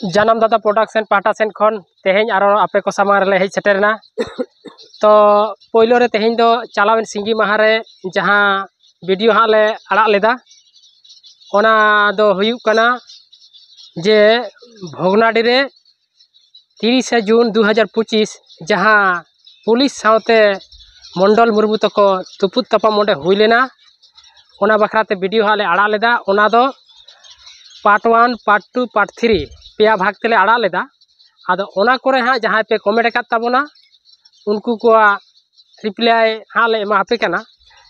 जानम दादा प्रोडक्शन पाटा सेन खन तेहें आरो आपे को सामार ले हेज सेटेरना तो पोइलो रे तेहें दो चालावेन सिंगी माहा रे जहां वीडियो हां ले अड़ा लेदा ओना दो हुयुक कना जे भोगनाडी रे 30 जून 2025 जहां पुलिस सावते मंडल मुर्मू तको तुपुत तपाम मोंडे हुई लेना ओना बखराते वीडियो हां ले अड़ा लेदा ओना दो पार्ट 1 पार्ट 2 पार्ट 3 पेया भाग तेले अड़ा लेदा आदो ओना कोरे हाँ जहाँ पे कमेंट का ताबोना उनको को रिप्लाई हाँ ले एमा आपे कना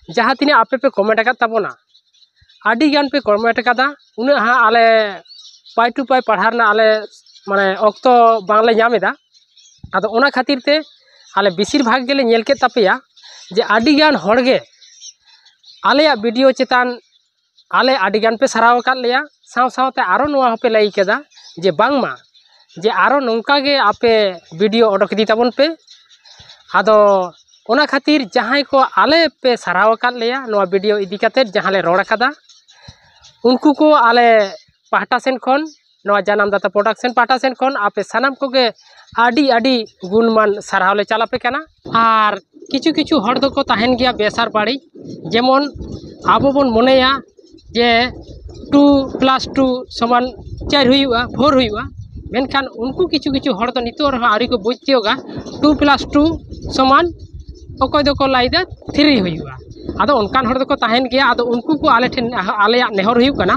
जहाँ तीन आपे पे कमेंट का ताबोना आदि गान पे कमेंट कादा उन्हें हाँ आले पाई टू पाई पढ़ारना आले माने ऑक्तो बांगले जामेदा आदो ओना खातिर ते आले बेसिर भाग गेले नेल के तापेया जे आदि गान होड़गे आले वीडियो चेतान आले आदि गान पे सराव कर लिया साव सावते आरो नोआ होपे लाई केदा जे बांगमा जे आरो नौका गे आपे वीडियो ओडक दी ताबन पे आदो ओना खातिर जहां को आले पे सराव कर लिया नोआ वीडियो इदी काते जहां ले रोड कादा उनको को आले पाटा सेन खन नोआ जानम दाता प्रोडक्शन पाटा सेन खन आपे सानाम को गे आडी आडी गुणमान सराव ले चला पे कना आर किछु किछु हर दो को ताहेन गया बेसार बाड़ी जेमन आबो बोन मोनेया जे 2+2 समान 4 हुआ 4 हुआ मेनखान उनको किछु किछु हर दो नितो रहा आरी को बुझतियोगा 2+2 समान ओकोय दो को लाइदा 3 हुआ आदो उनकान हर दो को ताहेन गया आदो उनको को आले ठेन आले नेहर हुई कना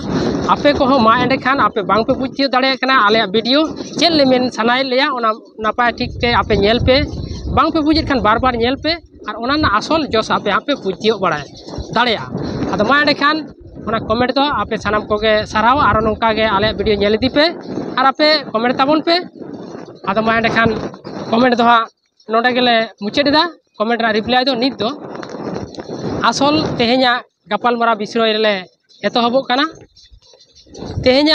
आपे को हो मा एंडे खान आपे बांग पे बुझतियो दाड़े कना आले वीडियो चेल ले मेन सनाय लेया ओना नापाय ठीक ते आपे नेल पे बांग पे बुझित खान बार बार नेल पे और ओना ना असल जोस आपे बुझतियो बड़ाय दाड़ेया आदो मा एंडे खान ओना कमेंट दो आपे सानाम को गे सराव आरो नोंका गे आले वीडियो नेल दी पे और आपे कमेंट ताबन पे आदो मा एंडे खान कमेंट दो हा नोडे गेले मुचेदा कमेंट रा रिप्लाई दो नित दो आसल तेहेኛ गपालमारा विषय रे एतहबो कना तेहेኛ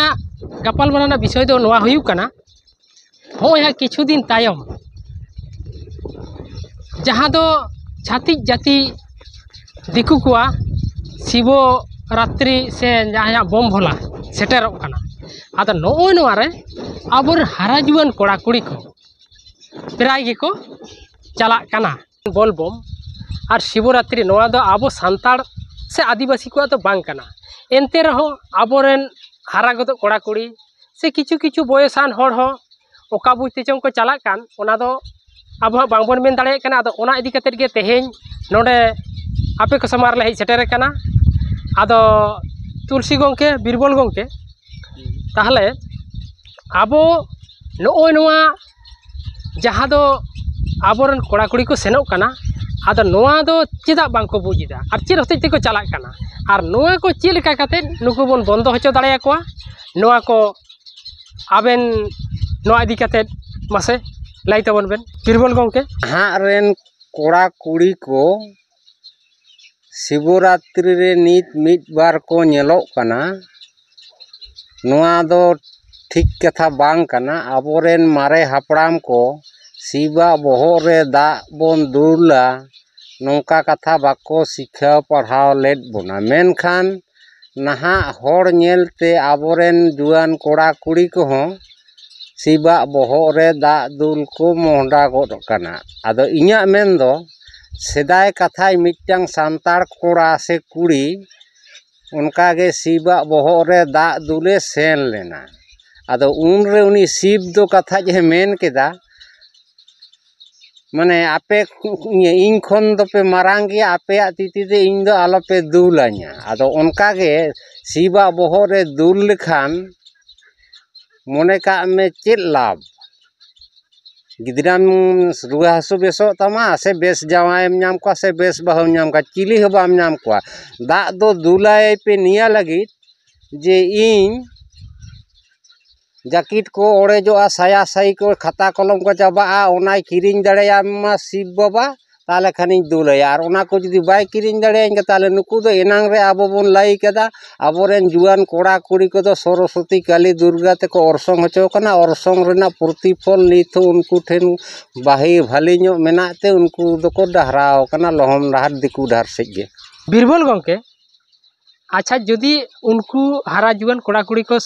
गपालमारा विषय दो नोआ हुयुक कना होया किछु दिन तायम जहां दो छातिक जाति दिकु कुआ शिवो रात्रि से जहां बम भोला सेटेरोक कना आदो नोय नोआ रे आबोर हारा जुआन कोड़ा कुड़ी को प्राय गे को चला कना बोल बम और शिवरात्रि नोआ दो आबो सांताड़ से आदिवासी को तो बांग कना एनते रहो आबोरेन हारा गदो कोड़ा कुड़ी से किछु किछु बयसान हर हो ओका बुझते चों को चला कान ओना दो आबो बांगबन मेन दाड़े कना आदो ओना इदी कतेर गे तेहेñ नोडे आपे को समार ले सेटेर कना आदो तुलसी गंके बीरबल गंके ताहले आबो नोय नोआ जहां दो आबोरन कोड़ा कुड़ी को सेनोक कना आदो नोआ दो चेदा बांको बुझिदा और चेद हते ते को चला कना और नोआ को चेद लेका काते नुकु बन बंद होचो दाड़े को नोआ को आबेन नोआ इदी काते मासे लाई तबन बेन बीरबल गंके हाँ रेन कोड़ा कुड़ी को शिवरात्रि रे नित मिद बार को नेलोक कना नोआ दो ठीक कथा बांग कना आबोरेन मारे हापड़ाम को शिवा बहर रे दा बन दुला नौका कथा बाको शिक्षा पढ़ाव लेट बोना मेनखान नहा हर नेलते आबोरेन जुआन कोड़ा कुड़ी को हो शिवा बहर रे दा दुल को मोहडा गद कना आदो इᱧᱟ मेन दो सेदाय कथाय मिटटांग सांताड़ कोड़ा से कुड़ी उनका गे शिवा बहर रे दा दुले सेन लेना आदो उन रे उनी शिव दो कथा जे मेन केदा माने आपे इन खन दो पे मारांग गया आपे तिति दे इन दो आलो पे दुला냐 आदो उनका गे शिवा बहर रे दुल लेखान मने का में चेद लाभ गिदराम रुआ हसु बेसो तमा से बेस जावाएम नाम को से बेस बहु नाम का चिली हबाम नाम को दा दो दुलाय पे निया लगी जे इन जैकेट को ओड़े जो साया साई को खाता कलम को चाबा ओना किरिंग दड़ेया मा शिव बाबा ताले खानी दुलया और ओना को जदी बाय किरिंग दड़ेया ताले नुकु दो एनांग रे आबो बोन लाई केदा आबोरेन जुआन कोड़ा कुड़ी को दो सरस्वती काली दुर्गा ते को ओरसोंग होचो कना ओरसोंग रेना प्रतिफल नितो उनको ठेन बाही भाली नो मेनाते उनको दो को डहराव कना लहम डहर दिकु डहर सेगे बीरबल गंके अच्छा जदी उनको हारा जुआन कोड़ा कुड़ी को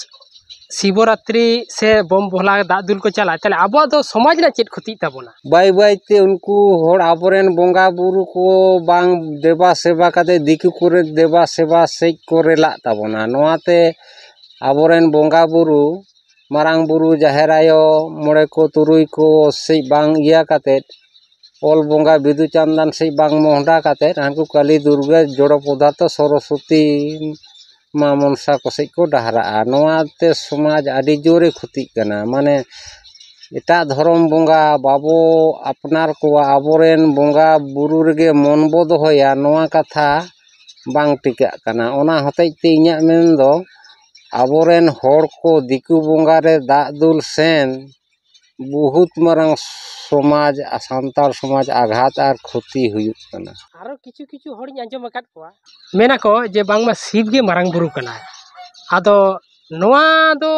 शिवरात्रि से बम भोला दाग दुल को चला ताले अब दो समाज ना चेत खति ताबोना बाई बाई ते उनको होड़ आबोरेन बोंगा बुरु को बांग देवा सेवा काते दिकु करे देवा सेवा से करे ला ताबोना नोआते आबोरेन बोंगा बुरु मारांग बुरु जाहेर आयो मोड़े को तुरुई को से बांग इया काते ओल बोंगा बिदु चंदन से बांग मोहडा काते हांकु काली दुर्गा जोड़ो पदार्थ सरस्वती मा मनसा को से को डहरा नोआते समाज आदि जोरे खुती कना माने एटा धर्म बोंगा बाबो अपनार को आबोरेन बोंगा बुरु रेगे मन बो दोहया नोआ कथा बांग टिका कना ओना हतेज ते इᱧᱟᱜ मेन दो आबोरेन होड़ को दिकु बोंगा रे दाग दुल सेन बहुत मारांग समाज सांतार समाज आघात और क्षति हुयुक कना आरो किछु किछु हड़िन आंजम अकाद कोआ मेना को जे बांगमा शिव गे मारांग बुरु कना आदो नोआ दो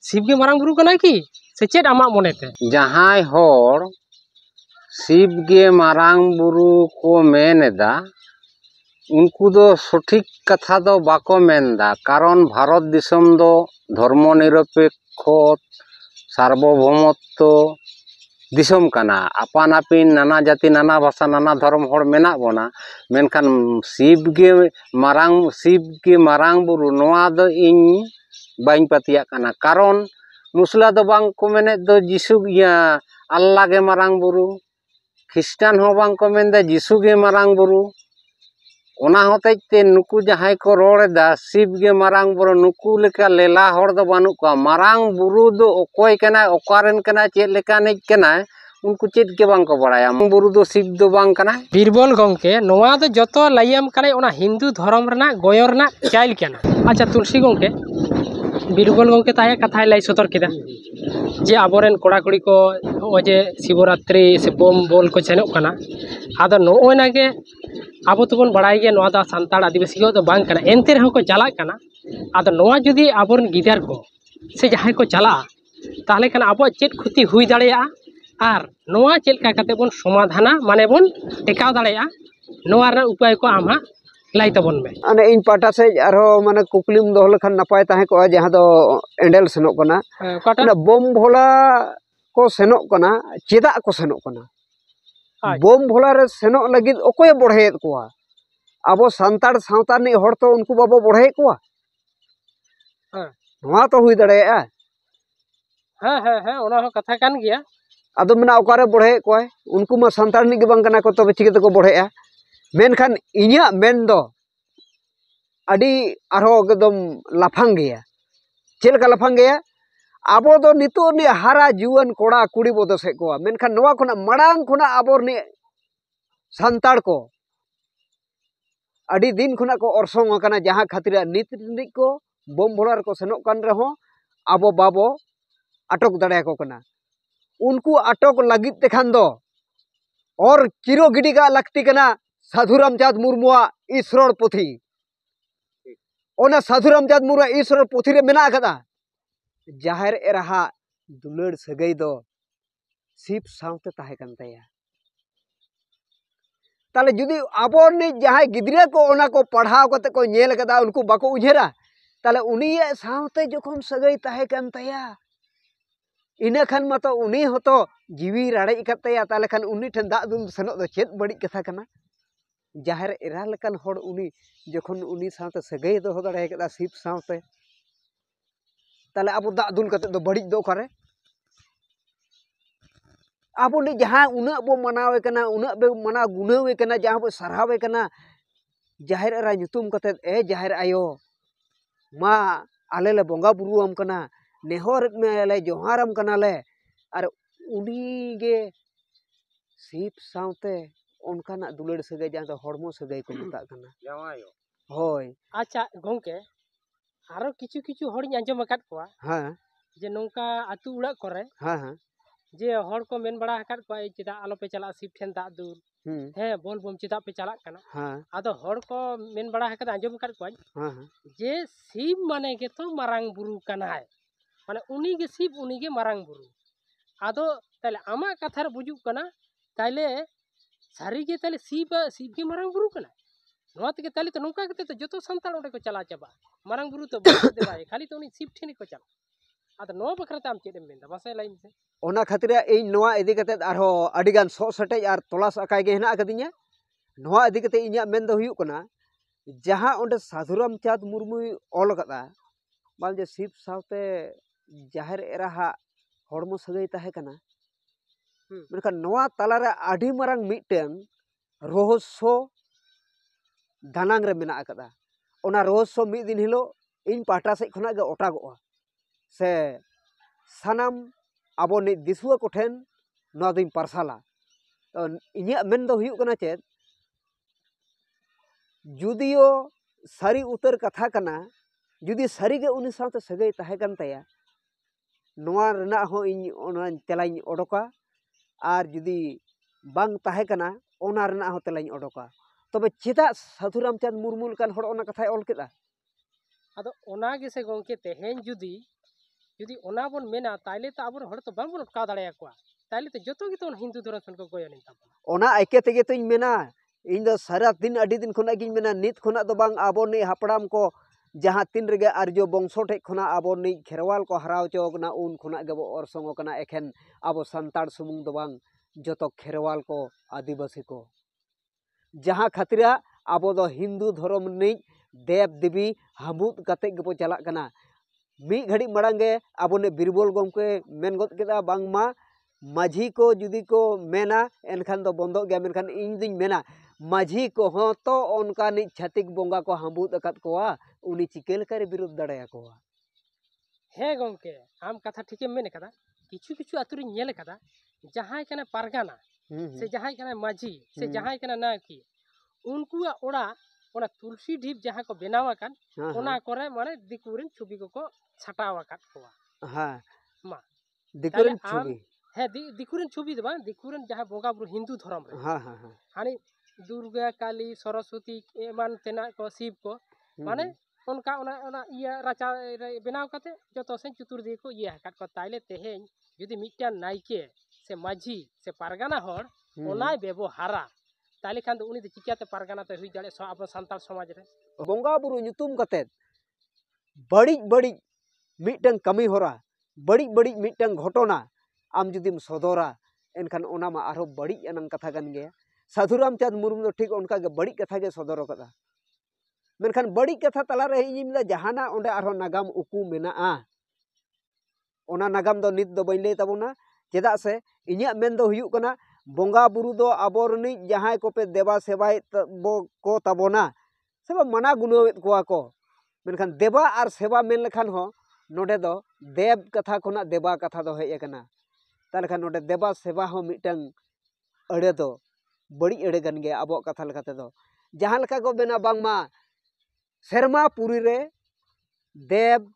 शिव गे मारांग बुरु कना की से चेत आमा मोनेते जहां होड़ शिव गे मारांग बुरु को मेनेदा उनको दो सठिक कथा दो बाको मेनदा कारण भारत दिसम दो धर्मनिरपेक्ष सार्वभौमत्व दिसम कना आपान आपिन नाना जाति नाना भाषा नाना धर्म होड़ मेना बोना मेनखान शिव गे मारांग बुरु नोआ दो इन बाइन पतिया कना कारण मुसला दो बांग को मेने दो जिसु या अल्लाह गे मारांग बुरु ख्रिस्टान हो बांग को मेन दा जिसु गे मारांग बुरु ओना होतेज ते नुकु जहां को रोड़ेदा शिव गे मारांग बुरु नुकु लेका लेला होड़ दो बानु को मारांग बुरु दो ओकोय कना ओकारेन कना चेत लेका नेज कना उनको चेत के बांग को बड़ाया बुरु दो शिव दो बांग कना बीरबल गंके नोआ दो जतो लाइम कने ओना हिंदू धर्म रना गोयर ना चाइल केना अच्छा तुलसी गंके बीरबल गंके ताहे कथा लाई सतर केदा जे आबोरेन कोड़ा कुड़ी को ओजे शिवरात्रि से बम बोल को चेनोक कना आदो नोय नागे आबो तबन बड़ाई गे नोआ दा सांताड़ आदिवासी को तो बांग कना एनते रहो को चला कना आदो नोआ जुदी आबोरेन गिदार को से जहां को चला ताहले कना आबो चेत खुती हुई दाड़ेया आर नोआ चेल का कते बन समाधाना माने बन टेकाव दाड़ेया नोआ रे उपाय को आमा लाई तबन में अने इन पाटा से आरो माने कुकलिम दोह लखन नपाय ताहे को जहां दो एंडल सेनोक कना काटा बम भोला को सेनोक कना चेदा को सेनोक कना बम भोला रे सेनोक लगिद ओकोय बढ़े कोआ आबो सांताड़ सावता नि हड़ तो उनको बाबो बढ़े कोआ नोआ तो हुई दड़ेया ओना हो कथा कान गिया आदो मना ओकारे बढ़े कोय उनको मा सांताड़ नि गे बांग कना को तबे चिके को बढ़ेया मेनखान इña मेन दो अडी आरो एकदम लाफांग गया चेल का लाफांग गया आबो दो नितो नि हारा जुवन कोड़ा कुड़ी बो दो से को मेनखान नोआ खुना मड़ांग खुना आबोर नि सांताड़ को अडी दिन खुना को orसोंग कना जहां खातिर नित निक को बम भोलार को सेनोक कान रहो आबो बाबो अटक दड़े को कना उनको अटक लगित तेखान दो और चिरो गिडी का लगती कना साधु रामचंद मुर्मुआ ईश्वर पुथी ओना साधु रामचंद मुर्मुआ ईश्वर पुथी रे मेना कदा जाहिर एराहा दुलड़ सगई दो शिव सावते ताहे कन तया ताले जुदी आबो ने जहां गिदरे को ओना को पढ़ाव कते को नेल कदा उनको बाको उजेरा ताले उनी सावते जखन सगई ताहे कन तया इना खान मतो उनी होतो जीवी राड़े कतया ताले खान उनी ठन दा दुल सनो दो चेत बड़ी कथा कना जाहिर एरा लेकन होड़ उनी जखन उनी सावते सगई दो दड़े कदा शिव सावते ताले आबो दा दुल कते दो बड़ी दो करे आबो ने जहां उना बो मनावे कना उना बे मना गुनावे कना जहां बो सरावे कना जाहिर एरा nyutum कते ए जाहिर आयो मा आले ले बोंगा बुरुआम कना नेहर में ले जोहारम कना ले और उनी गे शिव सावते उनकाना दुलड़ सगई जहां दो हड़मो सगई को मता कना जावायो होय अच्छा गंके आरो किछु किछु हड़िन आंजम अकाद कोआ हां जे नोंका आतु उड़ा करे हां हां जे हड़ को मेन बड़ा हकाद को चेदा आलो पे चला शिव ठेन दा दुल हे बोल बम चेदा पे चला कना हां आदो हड़ को मेन बड़ा हकाद आंजम अकाद को हां जे शिव माने के तो मारांग बुरु कना है माने उनी गे शिव उनी गे मारांग बुरु आदो ताले आमा कथार बुजुक कना ताले सारी गे ताले शिव गे मारांग बुरु कना नोआ तेगे ताली तो नौका कते तो जतो संतान ओडे को चला चाबा मारंग बुरु तो बुरु देवाय खाली तो उनी सिप ठेनी को चला आदा नो बखराते आम चेदम मेंदा बासे लाइन से ओना खातिर इन नोआ इदी कते आरो अडिगान सो सटेज आर तलास अकाय गे हेना कदिnya नोआ इदी कते इnya मेन दो हुयु कना जहां ओंडे साधुराम चाँद मुर्मू ऑल कदा बाल जे सिप सावते जाहिर एराहा हड़मो सगै ताहे कना मेनखान नोआ तालारे आडी मारांग मिटें रहस्य दानांग रे मेना कदा ओना रहस्य मिद दिन हिलो इन पाटा से खना गे ओटागोआ से सानाम आबो नि दिसुआ कोठेन नोआ दिन पारसाला तो इnya मेन दो हुयु कना चेद जुदियो सारी उतर कथा कना जुदी सारी गे उनी सावते सगै ताहे कन ताया नोआ रना हो इन ओना तेलाइन ओडोका आर जुदी बांग ताहे कना ओना रना हो तेलाइन ओडोका तबे चेदा साधुराम चाँद मुर्मू लकान हड़ ओना कथाय ऑल केदा आदो ओना गेसे गोंके तेहेन जुदी जुदी ओना बोन मेना ताइले तो आबो हड़ तो बांग बोन अटका दाड़े याकुआ ताइले तो जतो गे तो हिंदू धर्म सन को गोयनिन ताबो ओना आइके तेगे तो इन मेना इन दो सारा दिन अडी दिन खना गिन मेना नित खना दो बांग आबो नि हापड़ाम को जहां तीन रेगे आर्यो बंशो ठे खना आबो नि खेरवाल को हराव चोकना उन खना गेबो अरसंग कना एखेन आबो संताड़ सुमुंग दो बांग जतो खेरवाल को आदिवासी को जहां खातिरा आबो दो हिंदू धर्म नि देव देवी हामुद कते गेबो चला कना मी घड़ी मड़ांगे आबो ने बिरबल गमके मेन गद केदा बांगमा माझी को जुदी को मेना एनखान दो बंदो गया मेनखान इन दिन मेना माझी को हो तो उनका नि छातिक बोंगा को हामुद अकत कोआ उनी चिकेल करे विरोध दड़ाया कोआ हे गोंके आम कथा ठीके मेने कदा किछु किछु आतुरी नेल कदा जहां कना पारगाना से जहां कना माझी से जहां कना नाकी उनको ओड़ा ओना तुलसी ढीप जहां को बनावा कान ओना करे माने दिकुरिन छुबी को छटावा काट कोआ हां मा दिकुरिन छुबी हे दिकुरिन छुबी दबा दिकुरिन जहां बोगा बुरु हिंदू धर्म रे हां हां हां हानि दुर्गा काली सरस्वती एमान तेना को शिव को माने उनका ओना इया राचा बनाव काते जतो से चतुर्दी को इया काट को ताइले तेहेन जुदी मिट्या नाइके से माझी से पारगाना हर ओना व्यवहारा ताइले खान उनी दे चिकियाते पारगाना ते हुई दाड़े अब संताल समाज रे बोंगा बुरु ᱧᱩᱛᱩᱢ कते बड़ी बड़ी मिटन कमी होरा बड़ी बड़ी मिटन घटना आम जुदीम सदरा एनखान ओना मा आरो बड़ी अनन कथा गन गया साधुराम चाँद मुर्मू दो ठीक उनका गे बड़ी कथा गे सदर कदा मेनखान बड़ी कथा तला रे इनिम जहाना ओंडे आरो नागाम उकू मेना ओना नागाम दो नित दो बइन ले तबोना चेदा से इनिया मेन दो हुयु कना बोंगा बुरु दो आबोरनी जहां को पे देवा सेवाय को तबोना सेवा मना गुणवेत कोआ को मेनखान देवा आर सेवा मेन लखान हो नोडे दो देव कथा खोना देवा कथा दो हेय कना तालखान नोडे देवा सेवा हो मिटन अड़े दो बड़ी अड़े गन गया अब कथा लकाते दो जहां लका को बेना बांगमा शर्मा पुरी रे देव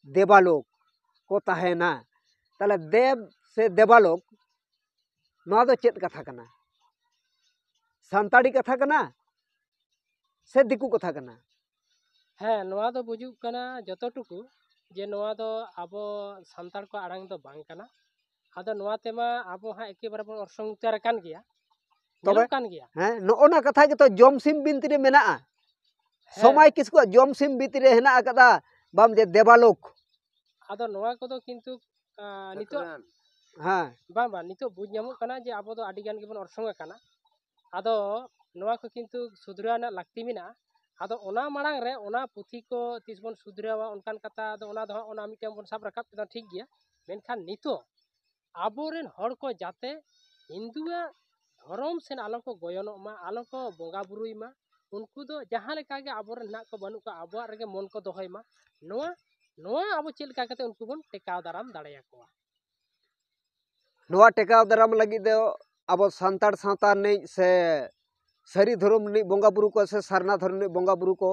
देवालोक को ताहेना ताले देव से देवालोक नोआ दो चेत कथा कना संताड़ी कथा कना से दिकू कथा कना है नोआ दो बुजुग कना जतो टुकु जे नोआ दो आबो संताड़ को आड़ांग दो बांग कना आदो नोआ तेमा आबो हा एके बार अरसंग उतार कान गया तबे कान गया हैं नोना कथा के तो जमसिम बिनती रे मेना समय किसको जमसिम बिनती रे हेना कदा बाम जे देवालोक आदो नोआ को दो किंतु नितो हां बाबा नितो बुझ ᱧᱟᱢᱚᱜ कना जे आबो दो आडी गान गेबन अरसंग कना आदो नोआ को किंतु सुधराना लागती मेना आदो ओना माड़ांग रे ओना पुथी को तिसबन सुधरावा उनकान कथा आदो ओना दो ओना मिटेम बन साब राकाब केदा ठीक गया मेनखान नितो आबोरेन हड़ को जाते हिंदुआ धर्म सेन आलो को गोयनो मा आलो को बोंगा बुरुई मा उनको दो जहां लेका गे आबोरेन ना को बनु को आबो रेगे मन को दोहय मा नोआ नोआ आबो चेल का कते उनको बन टेकाव दाराम दाड़ेया को नोआ टेकाव दाराम लगी दो आबो संताड़ सावता नै से सारी धर्म नि बोंगा बुरु को से सरना धर्म नि बोंगा बुरु को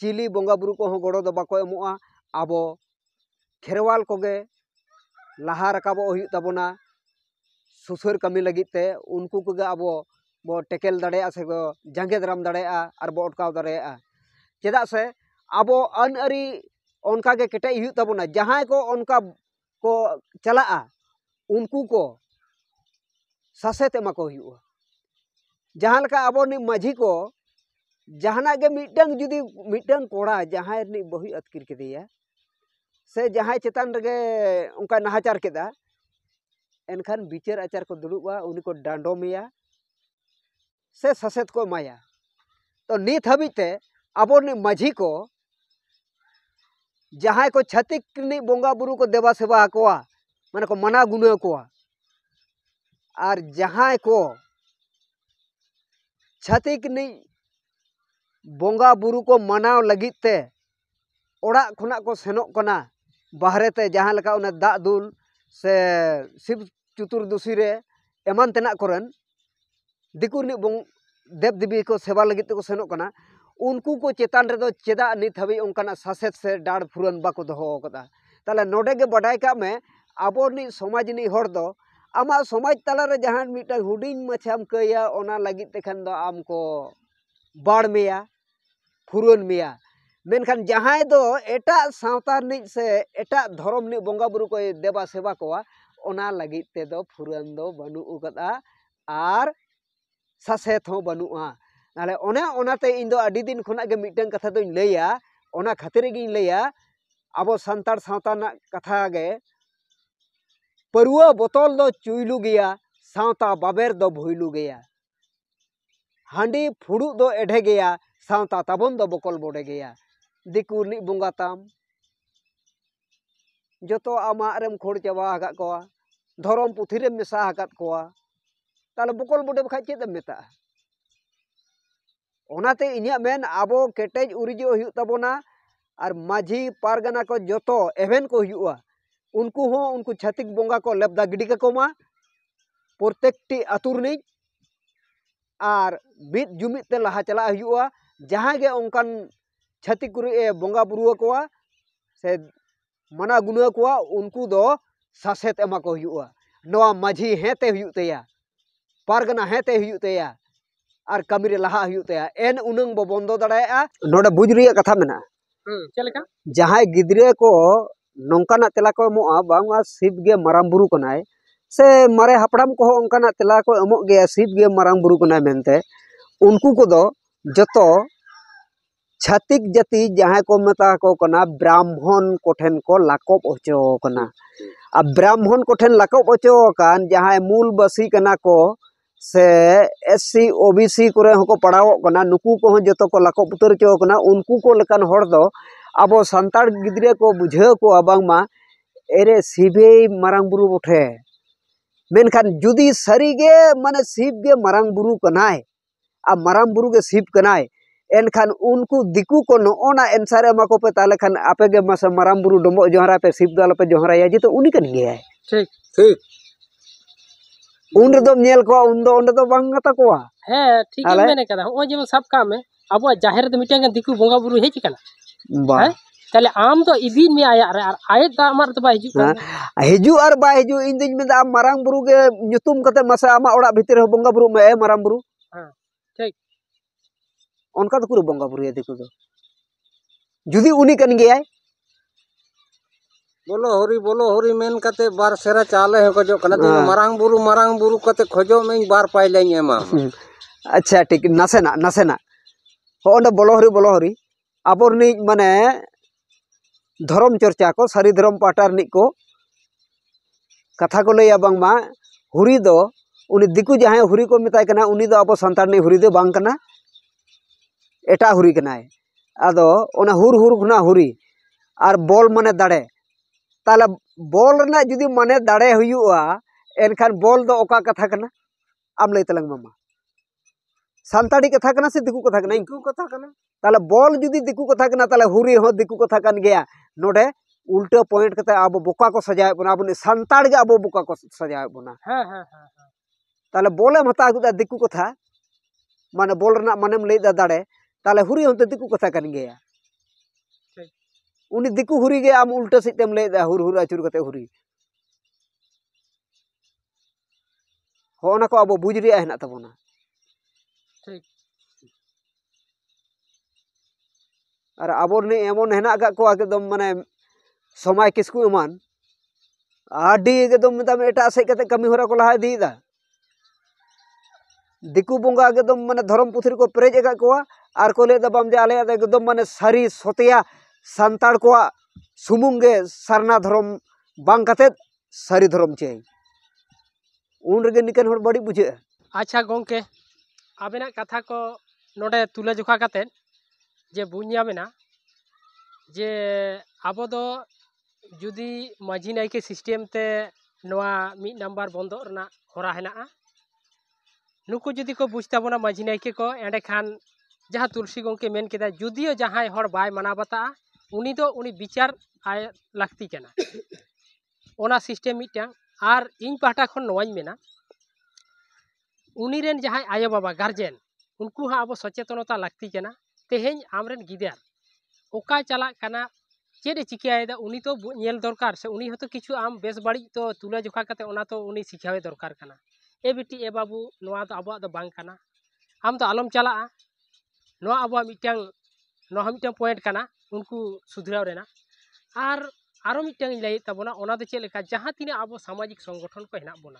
चिली बोंगा बुरु को हो गड़ो दो बाको एमोआ आबो खेरवाल कोगे लाहा रकाबो हुयु तबोना सुसुर कमी लगिते उनको को आबो बो टेकेल दाड़ेया से गो जांगे दाराम दाड़ेया आर बो अटकाव दाड़ेया चेदा से आबो अन अरी उनका के केटे हुयु तबोना जहां को उनका को चला उनको को सासेत एमा को हुयु जहां लका आबो नि माझी को जहाना के मिटंग जुदी मिटंग कोड़ा जहां नि बहु अतकिर केदिया से जहां चेतान रगे उनका नाहाचार केदा एनखान बिचार आचार को दुड़ुबा उनी को डांडोमिया से ससेत को माया तो नित हबिते आबो नि माझी को जहां को छतिक नि बोंगा बुरु को देवा सेवा कोआ माने को मना गुना कोआ और जहां को छतिक नि बोंगा बुरु को मनाव लगित ते ओड़ा खुना को सेनोक कना बाहरे ते जहां लका उना दा दुल से शिव चतुर्दशी रे एमान तेना करन दिकुरनि बोंग देव देवी को सेवा लगित ते को सेनोक कना उनको को चेतान रे दो चेदा नित हबी उनकाना सासेत से डाड़ फुरन बाको दोहो कदा ताले नोडे गे बडाय का में आबो नि समाज नि हर दो आमा समाज तला रे जहां मिटा हुडिंग मछाम कया ओना लगित ते खान दो आम को बाड़ मेया फुरन मेया मेनखान जहां दो एटा सावता नि से एटा धर्म नि बोंगा बुरु को देवा सेवा कोआ ओना लगित ते दो फुरन दो बनु उकदा आर सासेत हो बनुआ नाले ओने ओनाते इन दो अडी दिन खुना गे मिटन कथा दोኝ लैया ओना खातिर गिñ लैया आबो संतार सावता ना कथा गे परुआ बोतल दो चुइलु गया सावता बाबेर दो भुइलु गया हांडी फुड़ू दो एढे गया सावता ताबन दो बकल बोडे गया दिकुरनि बोंगा ताम जतो आमा रेम खोड़ चाबा हाकात कोआ धरम पुथि रे मेसा हाकात कोआ ताले बकल बोडे बखा चेद मेता ओनाते इनिया मेन आबो केटेज उरिजो हुयु ताबोना और माझी पारगना को जतो एवेन को हुयुआ उनको हो उनको छतिक बोंगा को लेबदा गिडी कोमा प्रत्येकटी आतुरनी और मित जुमित ते लहा चला हुयुआ जहां गे उनकान छतिक कुरी ए बोंगा बुरुआ कोआ से मना गुना कोआ उनको दो सासेत एमा को हुयुआ नवा माझी हेते हुयु तेया पारगना हेते हुयु तेया और कमी रे लहा हुयु तेया एन उनंग बो बंदो दड़ाया नोडे बुझ रिया कथा मेना चलेका जहां गिद्रे को नौकाना तेला को एमोआ बांगा शिव गे माराम बुरु कनाय से मारे हापड़ाम को उनकाना तेला को एमोग गया शिव गे माराम बुरु कनाय मेनते उनको को दो जतो छातिक जाति जहां को मेता को कना ब्राह्मण कोठेन को लाकब ओचो कना अब ब्राह्मण कोठेन लाकब ओचो कान जहां मूल बसी कना को से एससी ओबीसी करे हको पढ़ाओ कना नुकु को जतो को लाकब उतर चो कना उनको को लेकान हर दो आबो संतार गिद्रे को बुझाव को अबांगमा एरे शिवे मारांग बुरु बोठे मेनखान जुदी सरीगे माने शिव गे मारांग बुरु कनाय आ मारांग बुरु गे शिव कनाय एनखान उनको दिकु को नोना एनसारे मा को पे ताले खान आपे गे मासे मारांग बुरु डोमो जोहरा पे शिव दाल पे जोहराया जे तो उनी कन गे ठीक ठीक उन रे दो नेल को उन दो बांग गता को है ठीक है मैंने कहा ओ जे सब काम में अब जाहिर दो मिटंग दिकु बोंगा बुरु हेच कना बा ताले आम तो इबिन में आया रे आय दा मार तो बा हिजु हिजु और बा हिजु इन दिन में दा मारांग बुरु गे nyutum कते मासे आमा ओड़ा भीतर बोंगा बुरु में मारांग बुरु हां ठीक उनका तो पूरा बोंगा बुरु ये दिकु दो जुदी उनी कन गया बोलो हरी मेन कते बार सेरा चाले है को जो कना तो मारांग बुरु कते खोजो में बार पाइले एमा अच्छा ठीक नासेना हो ओंडे बोलो हरी आबोरनी माने धर्म चर्चा को सारी धर्म पाटार नि को कथा को लैया बांगमा हुरी दो उनी दिकु जहां हुरी को मेताय कना उनी दो आबो संतार नि हुरी दो बांग कना एटा हुरी कनाय आदो ओना हुर खुना हुरी और बॉल माने दाड़े ताला बॉल ना जुदी माने दाड़े हुयुआ एनखान बॉल दो ओका कथा कना आम लay तलंग मामा संताड़ी कथा कना से दिकु कथा कना ताला बॉल जुदी दिकु कथा कना ताला हुरी हो दिकु कथा कन गया नोडे उल्टा पॉइंट कते आबो बोका को सजाय बना बने संताड़ गे आबो बोका को सजाय बना हां ताले बोले मता गुदा दिकु कथा माने बॉल रना मानेम लay दा दाड़े ताले हुरी होते दिकु कथा कन गया उनी दिकु हुरी गे आम उल्टा सिटेम लay दा हुर अचुर कते हुरी होना को आबो बुझ रिया हेना तबोना ठीक और आबोर ने एमन हेना का को एकदम माने समय किसकु एमान आडी एकदम मतलब एटा से कते कमी होरा को लहा दी दा दिकु बोंगा एकदम माने धर्म पुथी को पेरेज एका कोआ आर को ले बाम जे आले एकदम माने सारी सतिया सांताड़ को सुमुंगे सरना धर्म बांग कते सारी धर्म चे उन रगे निकन हर बड़ी बुझे। अच्छा गोंके आबेना कथा को नोडे तुले जोखा कते जे बुझिया मेना जे आबो दो जुदी माझी नायके सिस्टेम ते नोआ मी नंबर बंदो रना होरा हेना नुकु जुदी को बुझता बना माझी नायके को एंडे खान जहाँ तुलसी गोंके मेन केदा जुदियो जहाँ हर बाय मना बता उनी दो उनी विचार आय लगती केना ओना सिस्टेम मिटांग आर इन पाटा खन नोवाई मेना उनी रेन जहाँ आयो बाबा गार्जेन उनको हाँ अब सचेतनता लगती केना तेहें आमरेन गिदार ओका चला कना चेदे चिकायदा उनी तो नेल दरकार से उनी हतो किछु आम बेस बाड़ी तो तुला जोखा कते ओना तो उनी सिखावे दरकार कना ए बेटी ए बाबू नोआ तो आबो दो बांग कना आम तो आलम चला नोआ आबो मिटांग नोहा मिटांग पॉइंट कना उनको सुधराव रेना आरो मिटांग लई ताबोना ओना दो चेद लेका जहां तिना आबो सामाजिक संगठन को हेना बोना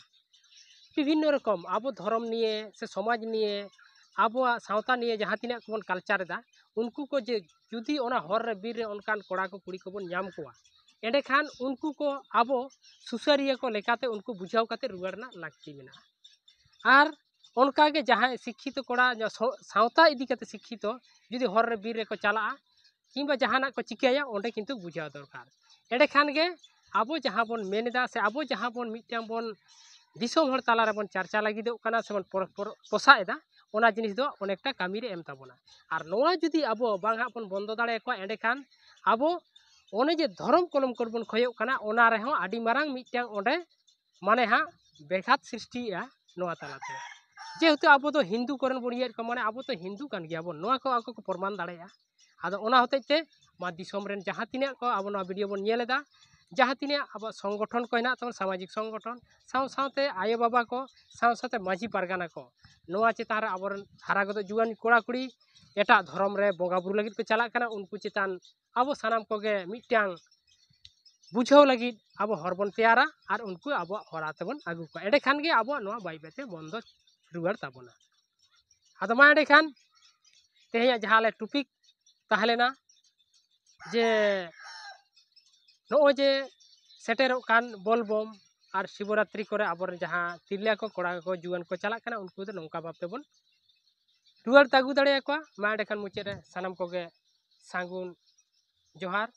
विभिन्न रकम आबो धर्म निये से समाज निये आबो सावता निये जहां तिना कोन कल्चर दा उनको को जे जुदी ओना हर रे बीर रे उनकान कोड़ा को कुड़ी को बोन नाम कोआ एंडे खान उनको को आबो सुसारिया को लेकाते उनको बुझाव काते रुवारना लागती मेना आर उनका के जहां शिक्षित कोड़ा सावता इदी काते शिक्षित जुदी हर रे बीर रे को चला किंबा जहाना को चिकाया ओंडे किंतु बुझाव दरकार एंडे खान गे आबो जहां बोन मेनदा से आबो जहां बोन मिटांग बोन दिसोम हर ताला रे बोन चर्चा लागि दो कना से बोन पोसा एदा ओना जिनिस दो अनेकटा कामी रे एम ताबोना आर नोआ जुदी आबो बांगा बोन बंदो दाड़े को एंडे खान आबो ओने जे धर्म कलम करबोन खयो कना ओना रे हो आडी मारांग मिटांग ओंडे माने हा बेघात सृष्टिया नोआ तालाते जेहेतु आबो तो हिंदू करन बोन ये को माने आबो तो हिंदू कान गया बोन नोआ को आको को प्रमाण दाड़ेया आदो ओना होतेते मा दिसोम रेन जहां तिना को आबो नोआ वीडियो बोन नेलेदा जहां तिना आबो संगठन को हेना तन सामाजिक संगठन साव सावते आयो बाबा को साव साथे माझी पारगाना को नोआ चेतान रे आबोरन हारा गदो जुवान कोड़ा कुड़ी एटा धर्म रे बोगा बुरु लगित को चला कना उनको चेतान आबो सानाम को गे मिटांग बुझाव लगित आबो हरबन तैयारा आर उनको आबो हराते बन आगु को एडे खान गे आबो नोआ बाई बेते बंद रुवार ताबोना आदो मा एडे खान तेहेया जहां ले टॉपिक ताहलेना जे नो जे सेटेरो कान बोलबम और शिवरात्रि करे आबर जहां तिरला को कोड़ा को जुआन को चला कना उनको दो नौका बापते बन रुवार तागु दाड़े को मा एडे खान मुचे रे सानाम को गे सांगुन जोहार।